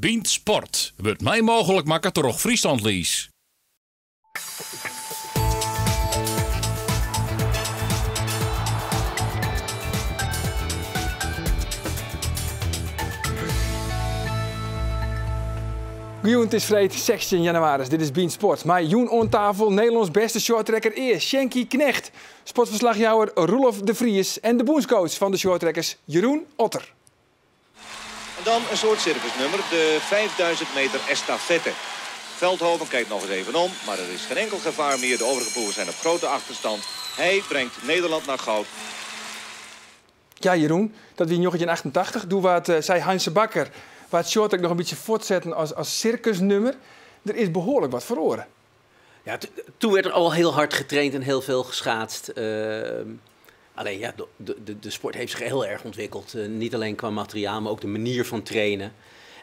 Bient Sport wordt mij mogelijk maken door Friesland Lies. Goeien, het is vrijdag 16 januari. Dit is Bient Sport. Met Joen on tafel, Nederlands beste shorttrekker eerst, Sjenky Knecht. Sportverslagjouwer Roelof de Vries en de bondscoach van de shorttrekkers Jeroen Otter. En dan een soort circusnummer, de 5000 meter estafette. Veldhoven kijkt nog eens even om, maar er is geen enkel gevaar meer. De overige ploegen zijn op grote achterstand. Hij brengt Nederland naar goud. Ja, Jeroen, dat wie in 1988. Doe wat zei Heinze Bakker. Waar het shorttrack nog een beetje voortzetten als circusnummer. Er is behoorlijk wat verloren. Ja, toen werd er al heel hard getraind en heel veel geschaatst. Alleen ja, de sport heeft zich heel erg ontwikkeld. Niet alleen qua materiaal, maar ook de manier van trainen.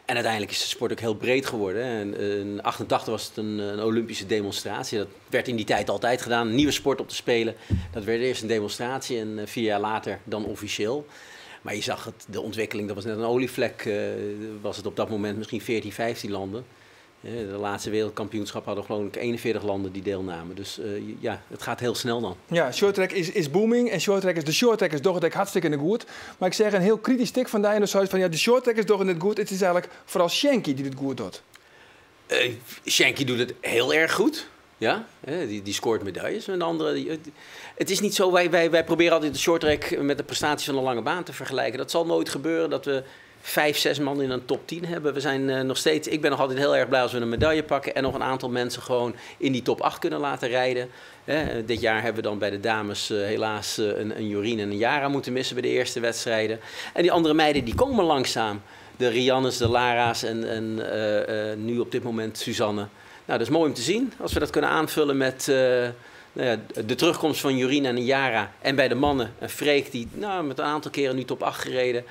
En uiteindelijk is de sport ook heel breed geworden. En in 88 was het een Olympische demonstratie. Dat werd in die tijd altijd gedaan. Een nieuwe sport op te spelen. Dat werd eerst een demonstratie en 4 jaar later dan officieel. Maar je zag het, de ontwikkeling, dat was net een olievlek. Was het op dat moment misschien 14, 15 landen. De laatste wereldkampioenschap hadden geloof ik 41 landen die deelnamen. Dus ja, het gaat heel snel dan. Ja, shorttrack is booming en de shorttrackers doen het hartstikke goed. Maar ik zeg een heel kritisch stuk van die en zo van ja, de shorttrackers doen het goed. Het is eigenlijk vooral Sjenky die het goed doet. Sjenky doet het heel erg goed. Ja, die scoort medailles. En de andere, het is niet zo, wij proberen altijd de shorttrack met de prestaties van de lange baan te vergelijken. Dat zal nooit gebeuren dat we 5, 6 man in een top 10 hebben. We zijn nog steeds, ik ben nog altijd heel erg blij als we een medaille pakken en nog een aantal mensen gewoon in die top 8 kunnen laten rijden. Dit jaar hebben we dan bij de dames helaas een Jorien en een Yara moeten missen bij de eerste wedstrijden. En die andere meiden die komen langzaam. De Riannes, de Lara's en nu op dit moment Suzanne. Nou, dat is mooi om te zien. Als we dat kunnen aanvullen met de terugkomst van Jorien en Yara. En bij de mannen een Freek die met een aantal keren nu top 8 gereden.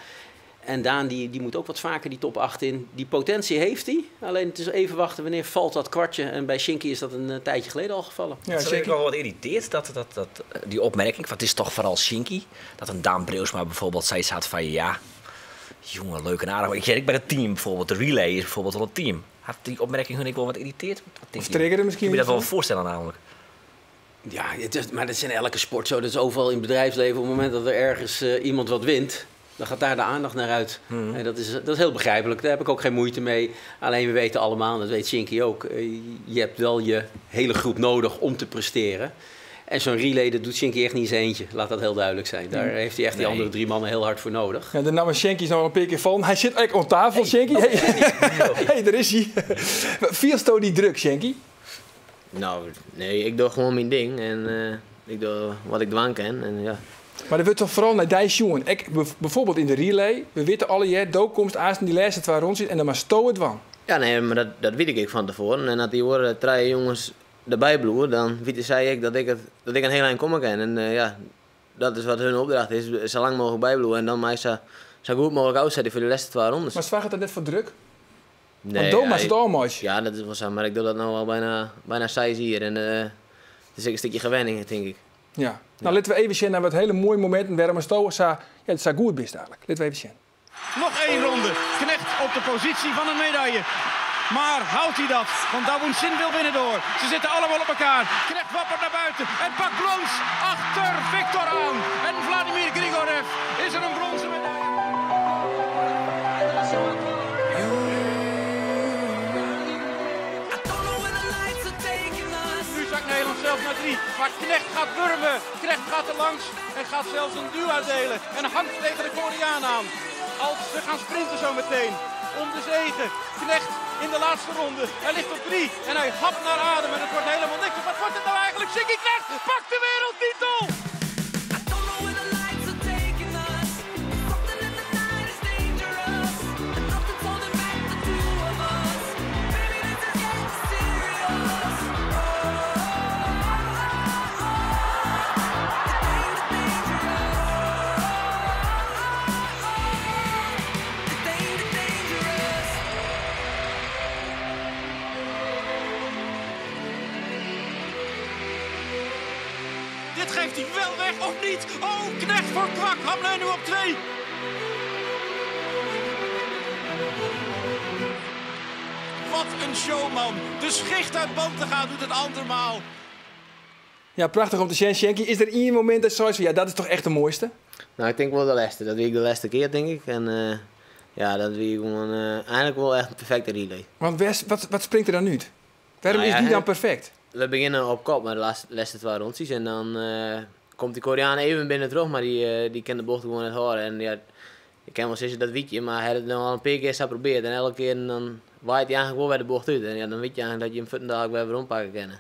En Daan die moet ook wat vaker die top 8 in. Die potentie heeft hij. Alleen het is even wachten wanneer valt dat kwartje. En bij Sjenky is dat een tijdje geleden al gevallen. Ja, dat is ik wel wat irriteert, die opmerking. Want het is toch vooral Sjenky. Dat een Daan Breusma bijvoorbeeld zei zat van ja, jongen, leuk en aardig. Ik zeg bij het team bijvoorbeeld, de relay is bijvoorbeeld wel een team. Had die opmerking hun ik wel wat irriteerd? Of triggeren misschien? Kun je dat wel voorstellen namelijk? Ja, maar dat is in elke sport zo. Dat is overal in het bedrijfsleven. Op het moment dat er ergens iemand wat wint, dan gaat daar de aandacht naar uit. En dat is heel begrijpelijk. Daar heb ik ook geen moeite mee. Alleen we weten allemaal, en dat weet Sjenky ook, je hebt wel je hele groep nodig om te presteren. En zo'n relay, dat doet Sjenky echt niet eens eentje. Laat dat heel duidelijk zijn. Daar heeft hij echt die andere 3 mannen heel hard voor nodig. Ja, de naam Sjenky is nog een paar keer van. Hij zit eigenlijk op tafel, Sjenky. Hey, daar is hij. Viel sto die druk, Sjenky? Nou, nee, ik doe gewoon mijn ding. En ik doe wat ik dwang kan. En, ja. Maar er wordt toch vooral naar die jongen. Bijvoorbeeld in de relay. We weten alle jaar, doorkomst aan die laatste 2 rondes en dan maar sto het dwan. Ja, nee, maar dat weet ik van tevoren. En dat die horen 3 jongens erbij bloeien, dan zei ik dat ik een heel eind komen kan. En ja, dat is wat hun opdracht is. Zo lang mogelijk bijbloeien en dan mij zo goed mogelijk uitzetten voor de laatste 2 rondes. Maar vraagt het net voor druk? Nee, want Doma is het allemaal. Ja, dat is wel zo. Maar ik doe dat nou al bijna 6 hier. En het is een stukje gewenning, denk ik. Ja. Nou, laten we even zien naar wat hele mooie momenten waar we stoten. Ja, het zou goed best eigenlijk. Laten we even zien. Nog 1 ronde. Knecht op de positie van een medaille. Maar houdt hij dat? Want Dawounsin wil winnen door. Ze zitten allemaal op elkaar. Knecht wappert naar buiten. En pakt brons achter Victor aan. En Vladimir Grigorev is er een bronzen medaille. Nu zakt Nederland zelfs naar 3. Maar Knecht gaat wurmen. Knecht gaat er langs en gaat zelfs een duw uitdelen. En hangt tegen de Koreaan aan. Als we gaan sprinten zo meteen. Om de zege. Knecht in de laatste ronde. Hij ligt op 3 en hij hapt naar adem en het wordt helemaal niks. Wat wordt het nou eigenlijk? Sjenky Knecht pakt de wereldtitel! Dit geeft hij wel weg, of niet? Oh, Knecht voor Kwak. Hamlin nu op 2. Wat een showman. De schicht uit Bantegaat doet het andermaal. Ja, prachtig om te zien, Sjenky. Is er één moment dat zoiets van, ja, dat is toch echt de mooiste? Nou, ik denk wel de laatste. Dat weet ik de laatste keer, denk ik. En ja, dat weet ik gewoon eigenlijk wel echt een perfecte relay. Want wat springt er dan uit? Waarom Nou is ja, die dan perfect? We beginnen op kop met de laatste 2 rondjes. En dan komt die Koreaan even binnen terug, maar die kan de bocht gewoon net horen. En ja, ik kan wel zeggen dat weet je, maar hij had het al een paar keer geprobeerd. En elke keer dan waait hij eigenlijk wel bij de bocht uit. En ja, dan weet je eigenlijk dat je hem voeten dadelijk weer rondpakken kan.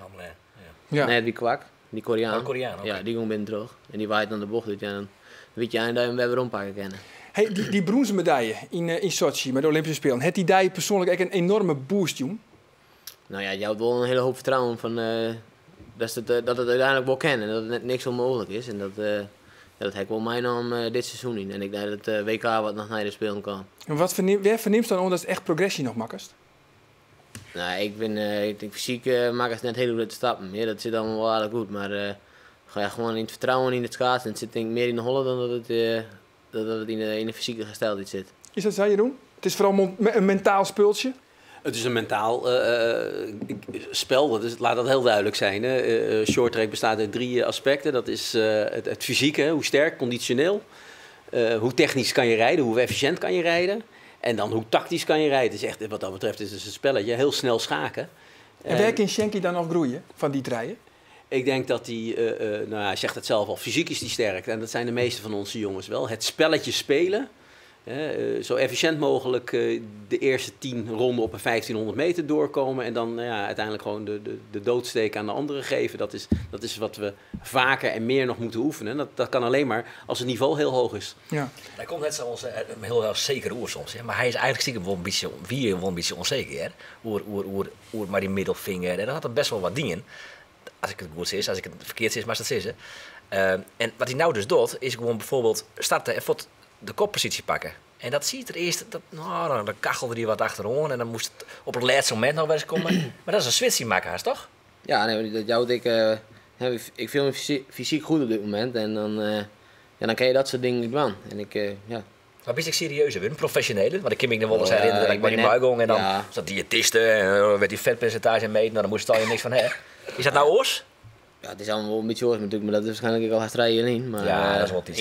Ja. Nee, die kwak, die Koreaan. Oh, Koreaan, oké. Ja, die komt binnen terug. En die waait dan de bocht uit. En dan weet je eigenlijk dat je hem weer rondpakken kan. Hey, die bronzen medaille in Sochi met de Olympische Spelen, heeft die daar persoonlijk echt een enorme boost, jong? Nou ja, je houdt wel een hele hoop vertrouwen van dat het uiteindelijk wel kan en dat het net niks onmogelijk is. En dat heb ik wel mijn naam dit seizoen in. En ik denk dat het WK wat nog naar de Spelen kan. En waar verneemt dan dat het echt progressie nog makkest? Nou, ik denk fysiek maak het net hele grote stappen meer. Dat zit allemaal wel aardig goed, maar ga je gewoon in het vertrouwen in het schaatsen. Het zit denk ik meer in de hollen dan dat het in de fysieke gesteldheid zit. Is dat zo, Jeroen? Het is vooral een mentaal speeltje. Het is een mentaal spel, laat dat heel duidelijk zijn. Shorttrack bestaat uit 3 aspecten. Dat is het fysieke, hoe sterk, conditioneel. Hoe technisch kan je rijden, hoe efficiënt kan je rijden. En dan hoe tactisch kan je rijden. Het is echt, wat dat betreft is het een spelletje, heel snel schaken. En waar kan Sjenky dan nog groeien van die treien? Ik denk dat hij zegt het zelf al, fysiek is die sterk. En dat zijn de meeste van onze jongens wel. Het spelletje spelen. Zo efficiënt mogelijk de eerste 10 ronden op een 1500 meter doorkomen. En dan uiteindelijk gewoon de doodsteek aan de anderen geven. Dat is wat we vaker en meer nog moeten oefenen. Dat kan alleen maar als het niveau heel hoog is. Ja. Hij komt net zoals een heel zeker oer soms. Hè? Maar hij is eigenlijk stiekem wel een beetje onzeker. Hè? Oer maar die middelvinger. En dat had er best wel wat dingen. Als ik het goed is, als ik het verkeerd is, maar dat is het. En wat hij nou dus doet, is gewoon bijvoorbeeld starten en de koppositie pakken. En dat ziet er eerst, dan kachelde hij wat achterom en dan moest het op het laatste moment nog wel eens komen. Maar dat is een switchie maken, toch? Ja, nee, dat jouw ik voel me fysiek goed op dit moment en dan kan je dat soort dingen niet doen. En ja. Maar ben ik serieus, een professionele? Want ik kan me nog wel eens herinneren dat ik bij die buigong en dan zat diëtisten en werd die vetpercentage meten. Nou, dan moest je niks van hebben. Is dat nou oors? Ja, het is allemaal wel een beetje oors natuurlijk, maar dat is waarschijnlijk al gaan strijden in. Maar ja, dat is wel iets.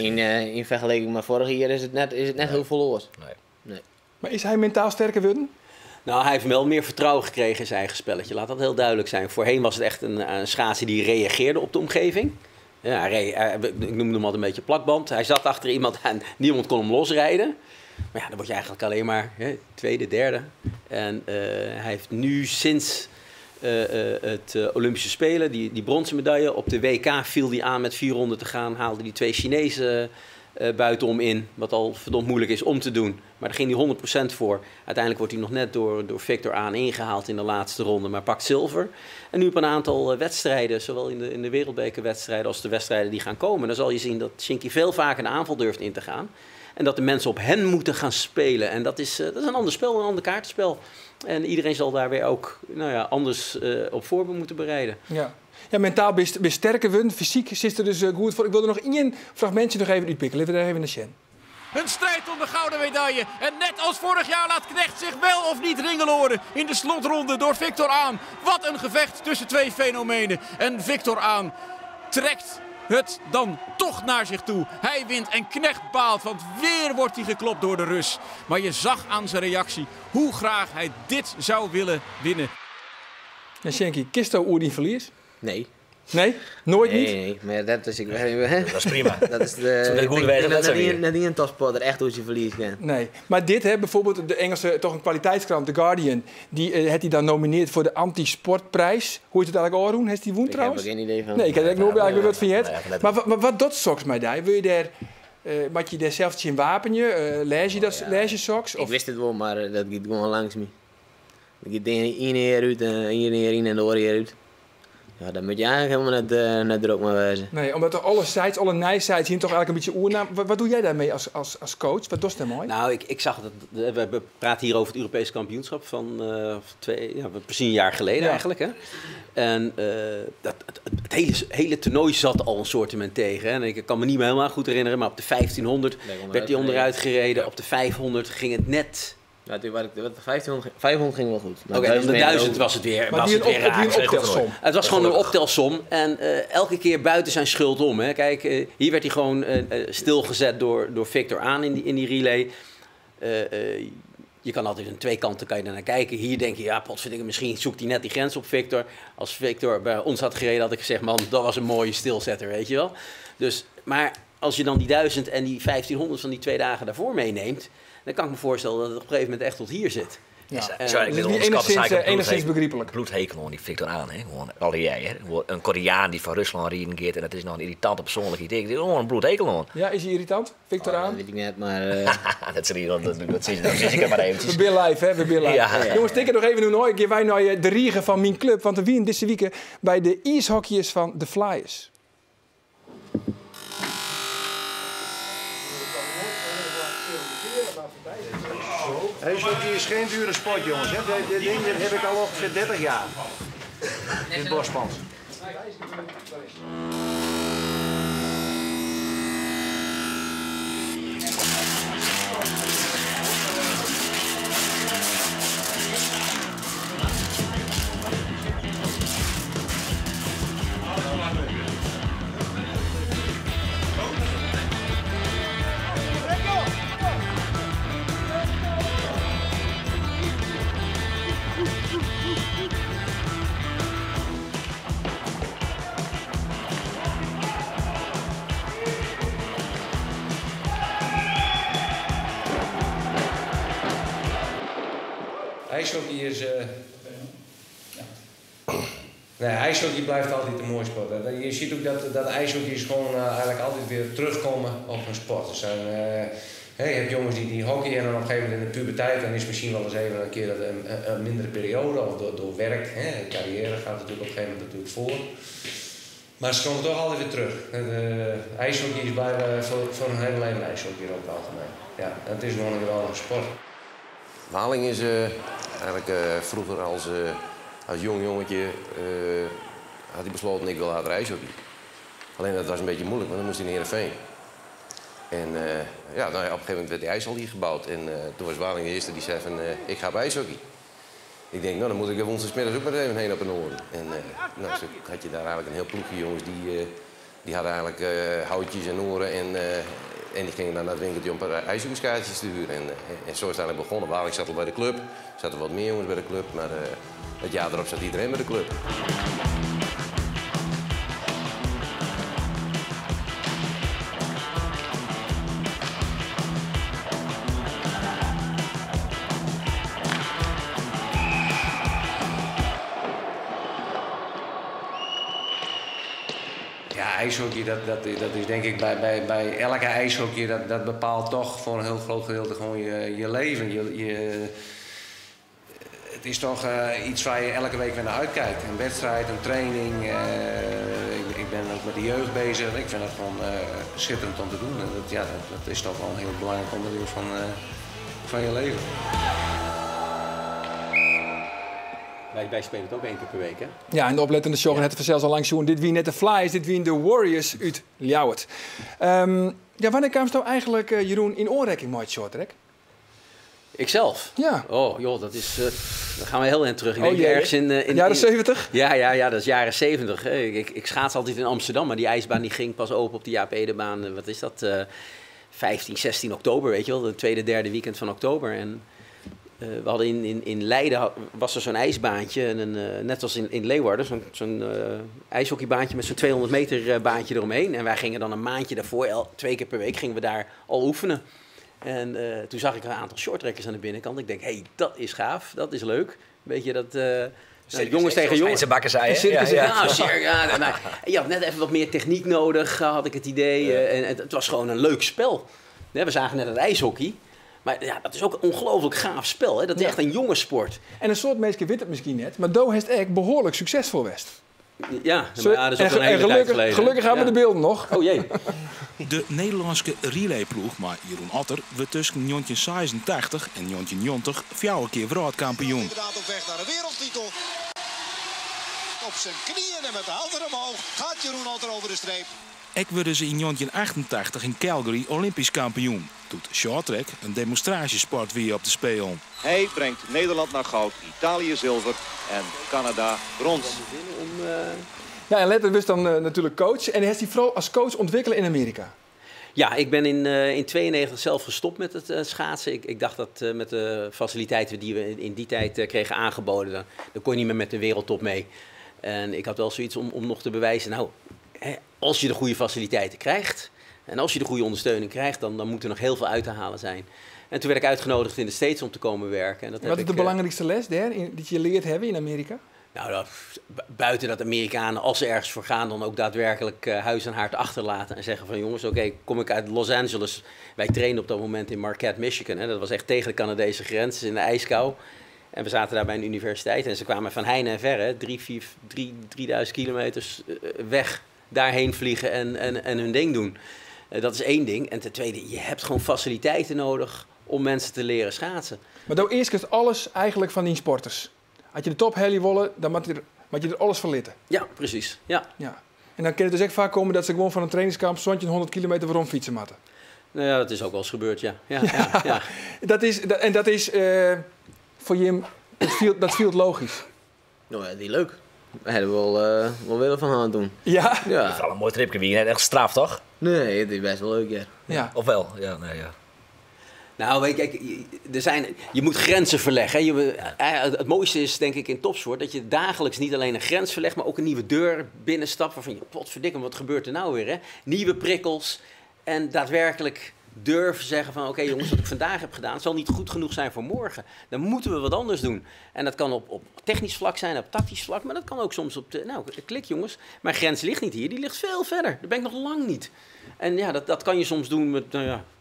In vergelijking met vorig jaar is het net heel veel oors. Nee. Maar is hij mentaal sterker worden? Nou, hij heeft wel meer vertrouwen gekregen in zijn eigen spelletje. Laat dat heel duidelijk zijn. Voorheen was het echt een schaatser die reageerde op de omgeving. Ja, ik noemde hem altijd een beetje plakband. Hij zat achter iemand en niemand kon hem losrijden. Maar ja, dan word je eigenlijk alleen maar tweede, derde. En hij heeft nu sinds het Olympische Spelen, die bronzen medaille. Op de WK viel hij aan met 4 ronden te gaan. Haalde die 2 Chinezen buitenom in. Wat al verdomd moeilijk is om te doen. Maar daar ging hij 100% voor. Uiteindelijk wordt hij nog net door Victor aan ingehaald in de laatste ronde. Maar pakt zilver. En nu op een aantal wedstrijden, zowel in de wereldbekerwedstrijden als de wedstrijden die gaan komen. Dan zal je zien dat Sjenky veel vaker een aanval durft in te gaan. En dat de mensen op hen moeten gaan spelen. En dat is een ander spel, een ander kaartenspel. En iedereen zal daar weer ook anders op voor moeten bereiden. Ja. Ja, mentaal ben je sterker worden, fysiek zit er dus goed voor. Ik wil er nog één fragmentje nog even uitpikken. Laten we daar even naar Sjen. Een strijd om de gouden medaille. En net als vorig jaar laat Knecht zich wel of niet ringeloren in de slotronde door Victor Aan. Wat een gevecht tussen 2 fenomenen. En Victor Aan trekt het dan toch naar zich toe. Hij wint en Knecht baalt, want weer wordt hij geklopt door de Rus. Maar je zag aan zijn reactie hoe graag hij dit zou willen winnen. Ja, Sjenky, kisto oer die verlies? Nee. Nee? Nooit niet? Nee, maar dat is... Dat is prima. Dat is net niet een topsporter echt hoe je verliest kan. Nee. Maar dit, bijvoorbeeld de Engelse, toch een kwaliteitskrant, The Guardian, die heeft hij dan nomineerd voor de anti-sportprijs. Hoe is het eigenlijk al doen? Heeft hij woen trouwens? Ik heb er geen idee van. Nee, ik heb er ook eigenlijk wat van je hebt. Maar wat doet soks mij daar? Wil je daar... maak je daar zelf een wapenje? Lees je soks? Ik wist het wel, maar dat gaat gewoon langs me. Dat gaat de ene heer uit en de heer in en de andere heer uit. Ja, dan moet je eigenlijk helemaal net druk mee wezen. Nee, omdat er alle nice-sites hier toch eigenlijk een beetje oernaam. Wat doe jij daarmee als coach? Wat doet dat mooi? Nou, ik zag dat... We praten hier over het Europese kampioenschap van precies een jaar geleden eigenlijk. Hè? En het hele toernooi zat al een soortement tegen. Hè? En ik kan me niet meer helemaal goed herinneren, maar op de 1500 werd hij onderuit gereden. Op de 500 ging het Ja, toen was ik, 500 ging wel goed. Oké, de 1000 was het weer. Maar die een optelsom. Het was gewoon een optelsom. En elke keer buiten zijn schuld om. Hè. Kijk, hier werd hij gewoon stilgezet door Victor aan in die relay. Je kan altijd aan twee kanten kan je naar kijken. Hier denk je, ja, potverdikke, misschien zoekt hij net die grens op Victor. Als Victor bij ons had gereden, had ik gezegd, man, dat was een mooie stilzetter, weet je wel. Dus, maar als je dan die 1000 en die 1500 van die 2 dagen daarvoor meeneemt, dan kan ik me voorstellen dat het op een gegeven moment echt tot hier zit. Ja. Ik enigszins begrijpelijk. Bloedhekel aan die Victor aan, hè? Gewoon al die jij, hè? Een Koreaan die van Rusland rijden gaat en dat is nog een irritante persoonlijkheid. Ik denk gewoon een bloedhekel aan. Ja, is hij irritant, Victor aan? Dat weet ik net, maar... dat zie ik maar eventjes. We zijn live, hè? We zijn live. Ja. Jongens, tikken nog even nooit. Keer wij naar de riegen van mijn club, want we winnen deze week bij de ijshockeyers van de Flyers. IJshockey is geen dure sport, jongens. Dit ding heb ik al ongeveer 30 jaar. Dit borstpand. IJshockey is... Nee, IJshockey blijft altijd een mooi sport. Je ziet ook dat IJshockey's gewoon eigenlijk altijd weer terugkomen op een sport. Er zijn, je hebt jongens die hockeyen en dan op een gegeven moment in de puberteit, dan is misschien wel eens even een keer een mindere periode of door werk. Carrière gaat natuurlijk op een gegeven moment natuurlijk voor. Maar ze komen toch altijd weer terug. IJshockey is blijven voor een hele leven IJshockey over het algemeen. Ja, het is gewoon een geweldige sport. Waling is eigenlijk vroeger als jong jongetje had hij besloten ik wil later ijshockey. Alleen dat was een beetje moeilijk, want dan moest hij naar Heerenveen. En op een gegeven moment werd die ijshal hier gebouwd. En toen was Waling de eerste die zei van ik ga op ijshockey. Ik denk, nou dan moet ik woensdagmiddags ook maar even heen op een oren. En zo had je daar eigenlijk een heel ploegje jongens die hadden eigenlijk houtjes en oren. En die gingen dan naar het winkeltje om ijshockeyskaartjes te huren. En zo is het eigenlijk begonnen. Waling zat al bij de club. Er zaten wat meer jongens bij de club. Maar het jaar erop zat iedereen bij de club. Ja, ijshockey, dat is denk ik bij elke ijshockey, dat bepaalt toch voor een heel groot gedeelte gewoon je leven. Het is toch iets waar je elke week weer naar uitkijkt. Een wedstrijd, een training. Ik ben ook met de jeugd bezig. Ik vind het gewoon schitterend om te doen. Dat is toch wel een heel belangrijk onderdeel van je leven. Wij spelen het ook 1 keer per week, hè? Ja, en de oplettende show net zelfs al langs doen. Dit wie net de Flyers, dit wie de Warriors uit Ljouwert. Wanneer kwam je nou eigenlijk, Jeroen, in aanraking met het shorttrack? Ikzelf? Ja. Oh, joh, dat is... dan gaan we heel eind terug. Ik denk ergens in jaren 70? Ja, dat is jaren 70. Ik schaats altijd in Amsterdam, maar die ijsbaan die ging pas open op de Jaap Edebaan. Wat is dat? 15, 16 oktober, weet je wel. De tweede, derde weekend van oktober. En we hadden in Leiden was er zo'n ijsbaantje, net als in Leeuwarden, zo'n ijshockeybaantje met zo'n 200 meter baantje eromheen. En wij gingen dan een maandje daarvoor, 2 keer per week, gingen we daar al oefenen. En toen zag ik een aantal shorttrekkers aan de binnenkant. Ik denk, hé, dat is gaaf, dat is leuk. Weet je, dat... jongens tegen jongens. Ze bakken zei, je had net even wat meer techniek nodig, had ik het idee. Ja. En het was gewoon een leuk spel. We zagen net het ijshockey. Maar ja, dat is ook een ongelooflijk gaaf spel. Hè? Dat is echt een jonge sport. En een soort mensen weet het misschien net, maar Do heeft echt behoorlijk succesvol geweest. Ja, maar dat is ook een hele tijd geleden. Gelukkig hebben we de beelden nog. Oh jee. De Nederlandse relayploeg, maar Jeroen Otter, we tussen 1986 en 1990 4 keer wereldkampioen. Inderdaad op weg naar de wereldtitel. Op zijn knieën en met de handen omhoog gaat Jeroen Otter over de streep. Ook werden ze in 1988 in Calgary Olympisch kampioen. Doet shorttrack een demonstratiesport weer op de Spelen. Hij brengt Nederland naar goud, Italië zilver en Canada brons. Ja, en later was dan natuurlijk coach. En hij heeft die vooral als coach ontwikkelen in Amerika. Ja, ik ben in 1992 zelf gestopt met het schaatsen. Ik dacht dat met de faciliteiten die we in die tijd kregen aangeboden, dan kon je niet meer met de wereldtop mee. En ik had wel zoiets om nog te bewijzen, nou, als je de goede faciliteiten krijgt en als je de goede ondersteuning krijgt, dan moet er nog heel veel uit te halen zijn. En toen werd ik uitgenodigd in de States om te komen werken. En dat Wat is de belangrijkste les die je leerd hebben in Amerika? Nou, buiten dat Amerikanen, als ze ergens voor gaan, dan ook daadwerkelijk huis en haard achterlaten. En zeggen van jongens, oké, kom ik uit Los Angeles. Wij trainen op dat moment in Marquette, Michigan. Hè. Dat was echt tegen de Canadese grens in de ijskou. En we zaten daar bij een universiteit. En ze kwamen van heine en verre, 3000 kilometers weg, daarheen vliegen en hun ding doen. Dat is één ding. En ten tweede, je hebt gewoon faciliteiten nodig om mensen te leren schaatsen. Maar dan eerst is alles eigenlijk van die sporters. Als je de top heli willen, dan moet je er alles van litten. Ja, precies. Ja. En dan kan het dus echt vaak komen dat ze gewoon van een trainingskamp zo'n 100 kilometer waarom fietsen moeten. Nou ja, dat is ook wel eens gebeurd, ja. Ja. Dat is voor je, dat viel logisch. Nou ja, die leuk. We hebben wel willen van aan doen. Ja? Dat is wel een mooi tripje. Wie net echt straf, toch? Nee, het is best wel leuk, ja. Of wel? Ja, nee, ja. Nou, kijk, je moet grenzen verleggen. Het mooiste is, denk ik, in topsport dat je dagelijks niet alleen een grens verlegt, maar ook een nieuwe deur binnenstapt waarvan je, potverdikke, wat gebeurt er nou weer? Hè? Nieuwe prikkels en daadwerkelijk durven zeggen van, oké, jongens, wat ik vandaag heb gedaan, zal niet goed genoeg zijn voor morgen. Dan moeten we wat anders doen. En dat kan op technisch vlak zijn, op tactisch vlak, maar dat kan ook soms op klik jongens. Mijn grens ligt niet hier, die ligt veel verder. Daar ben ik nog lang niet. En ja, dat kan je soms doen met,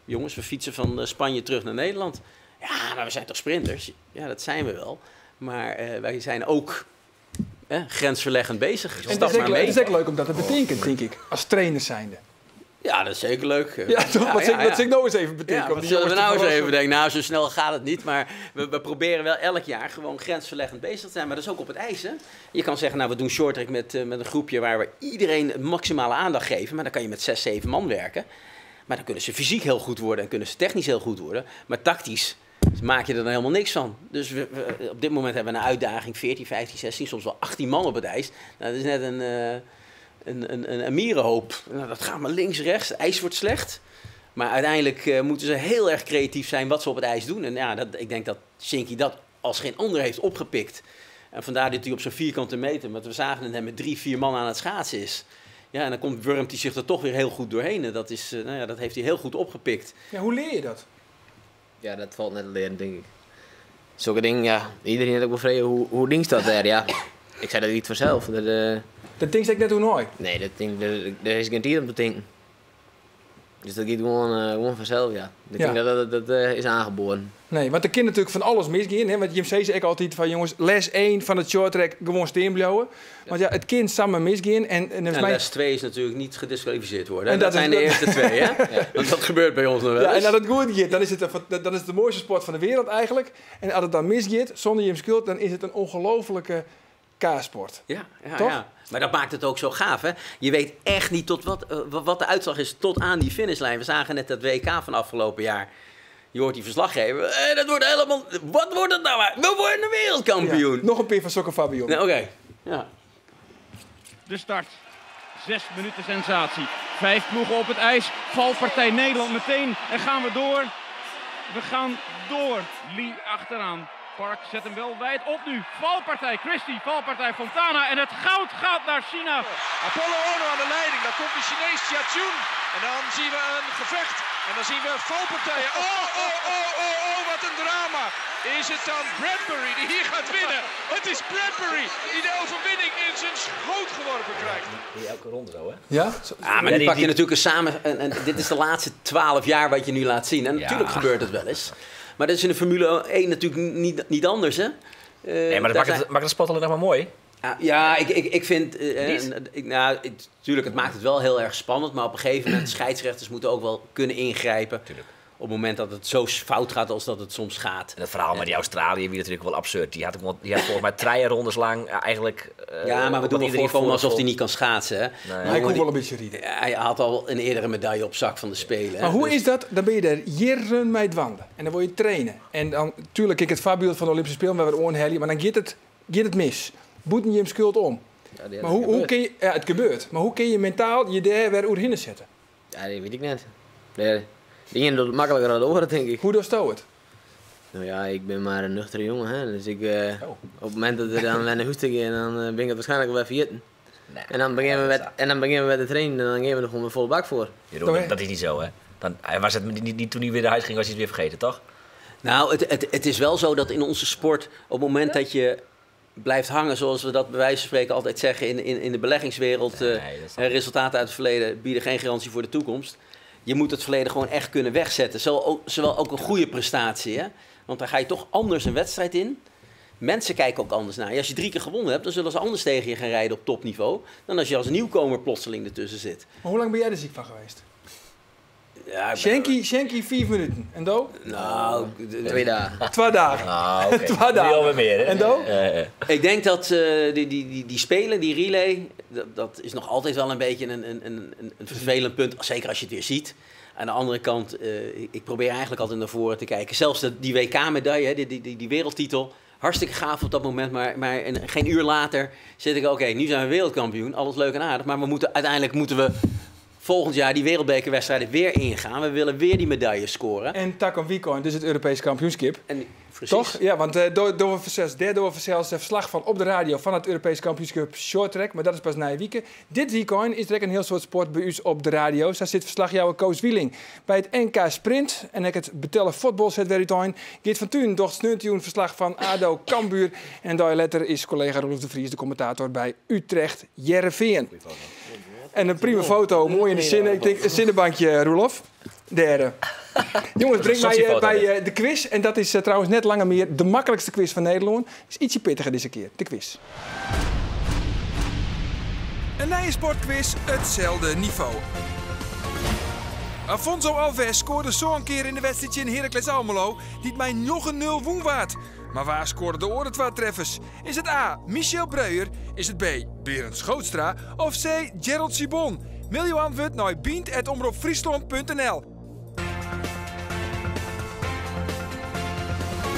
jongens, we fietsen van Spanje terug naar Nederland. Ja, maar we zijn toch sprinters? Ja, dat zijn we wel. Maar wij zijn ook grensverleggend bezig. En het is ook leuk om dat te betekenen, denk ik, als trainers zijnde. Ja, dat is zeker leuk. Ja, toch? Wat zou ik nou eens even betekenen? Ja, wat zullen we nou eens even denken? Nou, zo snel gaat het niet. Maar we proberen wel elk jaar gewoon grensverleggend bezig te zijn. Maar dat is ook op het ijs, hè? Je kan zeggen, nou, we doen shorttrack met een groepje waar we iedereen maximale aandacht geven. Maar dan kan je met 6, 7 man werken. Maar dan kunnen ze fysiek heel goed worden en kunnen ze technisch heel goed worden. Maar tactisch maak je er dan helemaal niks van. Dus op dit moment hebben we een uitdaging, 14, 15, 16, soms wel 18 man op het ijs. Nou, dat is net een mierenhoop. Nou, dat gaat maar links, rechts. Het ijs wordt slecht. Maar uiteindelijk moeten ze heel erg creatief zijn wat ze op het ijs doen. En ja, ik denk dat Shinky dat als geen ander heeft opgepikt. En vandaar dat hij op zo'n vierkante meter, want we zagen het net met 3, 4 man aan het schaatsen is. Ja, en dan wurmt hij zich er toch weer heel goed doorheen. En dat heeft hij heel goed opgepikt. Ja, hoe leer je dat? Ja, dat valt net te leren, denk ik. Zulke dingen, ja, iedereen heeft ook wel vrij hoe ding staat daar, ja. Ik zei dat niet vanzelf. Dat ding zeg ik net hoe nooit. Nee, daar is geen tijd om te denken. Dus dat gaat gewoon vanzelf, ja. Ik denk dat is aangeboren. Nee, want er kan natuurlijk van alles misgaan. Hè? Want Jim zei ook altijd van jongens, les 1 van het shorttrack gewoon steenblijven. Want ja, het kind samen misgaan. En les 2 is natuurlijk niet gedisqualificeerd worden. En dat zijn de eerste 2, hè? Ja. Want dat gebeurt bij ons nog wel eens. Ja, en als het goed gaat, dan is het de mooiste sport van de wereld eigenlijk. En als het dan misgaat, zonder Jim schuld, dan is het een ongelofelijke K-sport. Ja, toch? Ja. Maar dat maakt het ook zo gaaf, hè? Je weet echt niet tot wat de uitslag is tot aan die finishlijn. We zagen net dat WK van afgelopen jaar. Je hoort die verslaggever. Dat wordt helemaal. Wat wordt het nou? We worden wereldkampioen. Ja, nog een peer van Sokker Fabian. Nee, Oké. Ja. De start. 6 minuten sensatie. 5 ploegen op het ijs. Valpartij Nederland meteen. En gaan we door. We gaan door. Lee achteraan. Park zet hem wel wijd op nu. Valpartij Christie, valpartij Fontana. En het goud gaat naar China. Apollo Ono aan de leiding. Dan komt de Chinees Jiachun. En dan zien we een gevecht. En dan zien we valpartijen. Oh, wat een drama. Is het dan Bradbury die hier gaat winnen? Het is Bradbury die de overwinning in zijn schoot geworpen krijgt. Die elke ronde zo, hè? Ja? Maar die pak je natuurlijk samen. En dit is de laatste 12 jaar wat je nu laat zien. En natuurlijk gebeurt het wel eens. Maar dat is in de Formule 1 natuurlijk niet anders, hè? Nee, maar dat maakt de sport alleen nog maar mooi. Ja, ik vind... natuurlijk, het maakt het wel heel erg spannend. Maar op een gegeven moment, scheidsrechters moeten ook wel kunnen ingrijpen. Tuurlijk. op het moment dat het zo fout gaat als dat het soms gaat. En het verhaal met die Australië wie natuurlijk wel absurd. Die had volgens mij 3 rondes lang eigenlijk... ja, maar we doen wel voorkomen alsof hij niet kan schaatsen. Hè? Nee. Hij kon wel een beetje rieden. Hij had al een eerdere medaille op zak van de Spelen. Maar hoe is dat? Dan ben je er jaren mee wandelen. En dan word je trainen. En dan, natuurlijk, kijk het voorbeeld van de Olympische Spelen, waar we oorhellen, maar dan gaat het mis. Boeten je hem schuld om. Ja, maar hoe kun je... Ja, het gebeurt. Maar hoe kun je mentaal je daar weer oerheen zetten? Ja, dat weet ik niet. Die ene doet het makkelijker dan de andere, denk ik. Hoe doet het? Nou ja, ik ben maar een nuchtere jongen. Hè. Dus ik, op het moment dat er dan naar de hoes te gaan, dan ben ik het waarschijnlijk wel vergeten. Nee, en dan beginnen we met de trainen en dan geven we er gewoon een volle bak voor. Jeroen, dat is niet zo, hè? Dan was het niet toen hij weer naar huis ging, was hij het weer vergeten, toch? Nou, het is wel zo dat in onze sport, op het moment dat je blijft hangen, zoals we dat bij wijze van spreken altijd zeggen in de beleggingswereld, resultaten uit het verleden bieden geen garantie voor de toekomst. Je moet het verleden gewoon echt kunnen wegzetten. Zowel ook een goede prestatie, hè? Want dan ga je toch anders een wedstrijd in. Mensen kijken ook anders naar je. Als je 3 keer gewonnen hebt, dan zullen ze anders tegen je gaan rijden op topniveau dan als je als nieuwkomer plotseling ertussen zit. Maar hoe lang ben jij er ziek van geweest? Ja, Shanky 4 minuten. En Do? Nou, 2 dagen. 2 dagen. Ah, oké. 2 dagen. Niet alweer meer, hè? En Do? Ik denk dat die spelen, die relay, dat is nog altijd wel een beetje een vervelend punt. Zeker als je het weer ziet. Aan de andere kant, ik probeer eigenlijk altijd naar voren te kijken. Zelfs die WK-medaille, die wereldtitel, hartstikke gaaf op dat moment. Maar geen uur later zit ik, oké, nu zijn we wereldkampioen. Alles leuk en aardig. Maar uiteindelijk moeten we volgend jaar die wereldbekerwedstrijden weer ingaan. We willen weer die medailles scoren. En Takon Wiekoin, dus het Europees kampioenschap. Precies. Toch? Ja, want door we zelfs verslag van op de radio van het Europees kampioenschap shorttrack. Maar dat is pas na een week. Dit weekend is er een heel soort sport bij u op de radio. Daar zit verslagjouwer Koos Wieling bij het NK Sprint. En ik het betellen voetbal zet weer uit. Geert van Tuin docht sneuntjoen verslag van ADO Cambuur. En daar letter is collega Rolf de Vries, de commentator bij Utrecht Jereveen. En een prima foto, mooi in de zinnen. Ik denk een zinnenbankje, Roelof. Derde. Jongens, breng mij bij de quiz. En dat is trouwens net langer meer de makkelijkste quiz van Nederland. Is ietsje pittiger deze keer, de quiz. Een nieuwe sportquiz, hetzelfde niveau. Afonso Alves scoorde zo een keer in de wedstrijd in Heracles Almelo, die het mij nog een 0 woen waard. Maar waar scoorden de oren 2 treffers? Is het A, Michel Breuer? Is het B, Berend Schootstra? Of C, Gerald Sibon? Mail je antwoord naar bient@omroepfriesland.nl.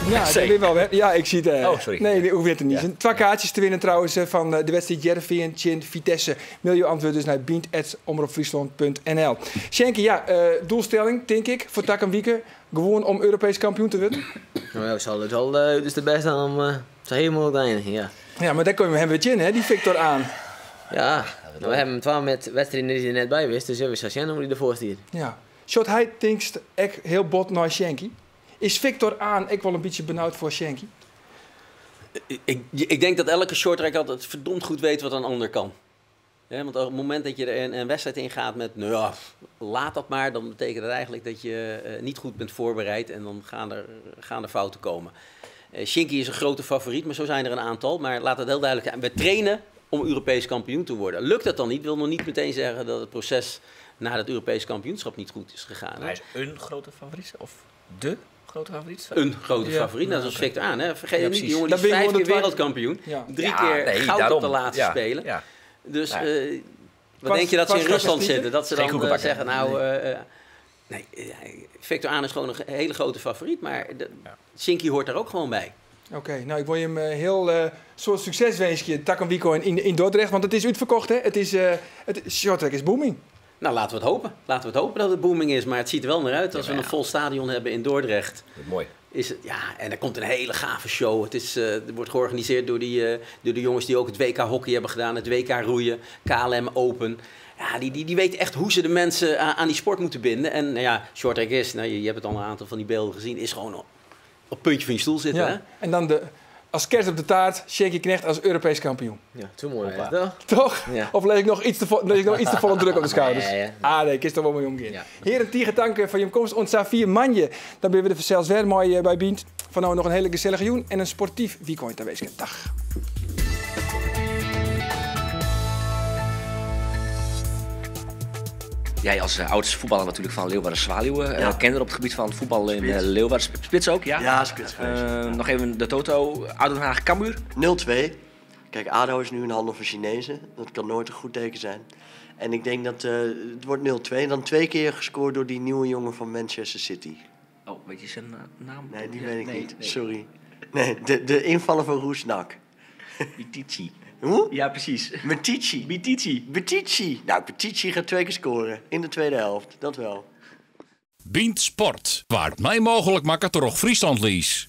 Ja, dat weet wel. Ja, ik zie het. Oh, sorry. Nee, hoe weet het niet. Ja. 2 kaartjes te winnen trouwens van de wedstrijd Jereveen tegen Vitesse. Mail je antwoord dus naar bient@omroepfriesland.nl. Shanky, ja, doelstelling, denk ik, voor Tak en Wieke. Gewoon om Europees kampioen te worden? Nou ja, we zullen het wel dus de beste om zo heel mogelijk te eindigen, ja. Ja, maar daar hebben we in, hè, die Victor aan. Ja, nou, we hebben hem 12 met wedstrijden die er net bij wist, dus we zullen zien hoe hij ervoor stiert. Ja. Shot hij denkt echt heel bot naar Shanky. Is Victor aan ik wel een beetje benauwd voor Shanky? Ik denk dat elke shorttrack altijd verdomd goed weet wat een ander kan. Ja, want op het moment dat je er een wedstrijd ingaat met, nou ja, laat dat maar, dan betekent dat eigenlijk dat je niet goed bent voorbereid en dan gaan er fouten komen. Shinky is een grote favoriet, maar zo zijn er een aantal. Maar laat het heel duidelijk zijn, we trainen om Europees kampioen te worden. Lukt dat dan niet, wil nog niet meteen zeggen dat het proces naar het Europees kampioenschap niet goed is gegaan. Hij is een grote favoriet, of de grote favoriet? Een grote favoriet, dat is Victor aan. Hè? Vergeet niet, die jongen die is 5 keer wereldkampioen. Ja. 3 keer goud op de laatste spelen. Ja. Dus wat denk je dat ze in Rusland zitten? Dat ze dan zeggen, nou... Nee, Victor aan is gewoon een hele grote favoriet, maar Shinky hoort er ook gewoon bij. Oké, nou ik wil je hem heel soort succes wensen, Tak en Wico in Dordrecht, want het is uitverkocht, hè? Shorttrack is booming. Nou, laten we het hopen. Laten we het hopen dat het booming is, maar het ziet er wel naar uit als we een vol stadion hebben in Dordrecht. Mooi. Is het, ja, en er komt een hele gave show. Het wordt georganiseerd door de jongens die ook het WK hockey hebben gedaan, het WK roeien, KLM Open. Ja, die weten echt hoe ze de mensen aan die sport moeten binden. En nou ja, shorttrack is, je hebt het al een aantal van die beelden gezien, is gewoon op het puntje van je stoel zitten. Ja. Hè? En dan als kerst op de taart, Shanky Knecht als Europees kampioen. Ja, te mooi. Toch? Ja. Of lees ik nog iets te volle druk op de schouders? Ja. Nee, ik is toch wel mee omgaan. Ja. Heren, Tiger, dank voor je komst. Ons 4 manje. Dan ben we er zelfs weer mooi bij Bient. Van nou nog een hele gezellige joen en een sportief weekend te wezen. Dag. Jij als oudste voetballer natuurlijk van Leeuwarden Zwaluwen. Kender op het gebied van voetbal in Leeuwarden. Spits ook, ja? Ja, spits. Nog even de Toto. ADO Den Haag Cambuur. 0-2. Kijk, ADO is nu in handen van Chinezen. Dat kan nooit een goed teken zijn. En ik denk dat het wordt 0-2. En dan 2 keer gescoord door die nieuwe jongen van Manchester City. Oh, weet je zijn naam? Nee, die weet ik niet. Nee. Sorry. Nee, de invaller van Roesnak. Bitici. Hoe? Ja, precies. Betici. Nou, Betici gaat 2 keer scoren. In de tweede helft. Dat wel. Bient Sport. Waar het mij mogelijk maakt toch Friesland lies.